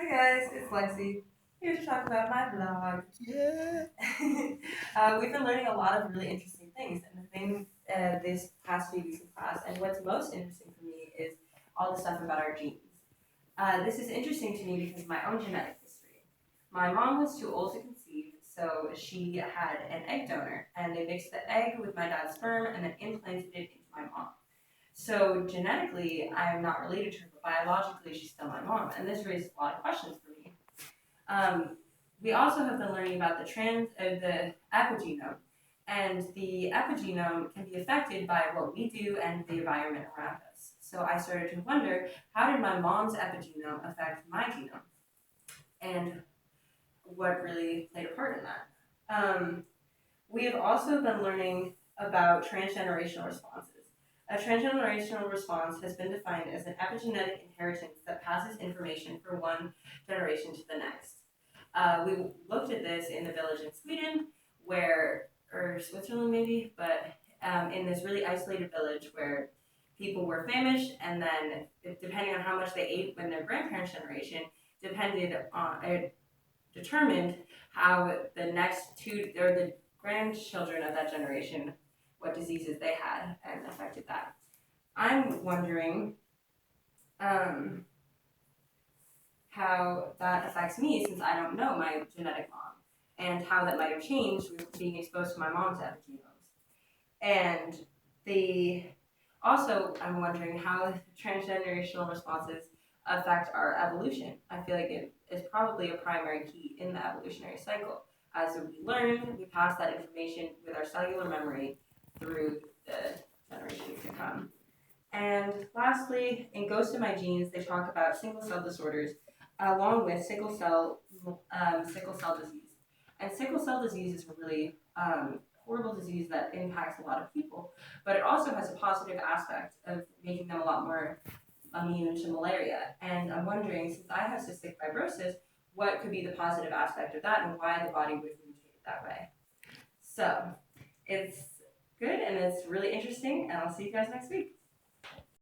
Hi guys, it's Lexi here to talk about my blog. Yeah. We've been learning a lot of really interesting things, and the thing this past few weeks of class, and what's most interesting for me is all the stuff about our genes. This is interesting to me because of my own genetic history. My mom was too old to conceive, so she had an egg donor, and they mixed the egg with my dad's sperm and then implanted it into my mom. So genetically, I'm not related to her, but biologically, she's still my mom, and this raises a lot of questions for me. Um, we also have been learning about the epigenome, and the epigenome can be affected by what we do and the environment around us. So I started to wonder, how did my mom's epigenome affect my genome, and what really played a part in that? We have also been learning about transgenerational responses. A transgenerational response has been defined as an epigenetic inheritance that passes information from one generation to the next. We looked at this in the village in Sweden, or Switzerland maybe, but in this really isolated village where people were famished, and then depending on how much they ate when their grandparents' generation depended on it determined how the next two or the grandchildren of that generation, what diseases they had and affected that. I'm wondering um, how that affects me since I don't know my genetic mom, and how that might have changed with being exposed to my mom's epigenomes. And the also, I'm wondering how transgenerational responses affect our evolution. I feel like it is probably a primary key in the evolutionary cycle. As we learn, we pass that information with our cellular memory through the generations to come. And lastly, in Ghost of My Genes, they talk about sickle cell disorders along with sickle cell disease. And sickle cell disease is a really horrible disease that impacts a lot of people, but it also has a positive aspect of making them a lot more immune to malaria. And I'm wondering, since I have cystic fibrosis, what could be the positive aspect of that and why the body would mutate it that way. So it's good and it's really interesting, and I'll see you guys next week.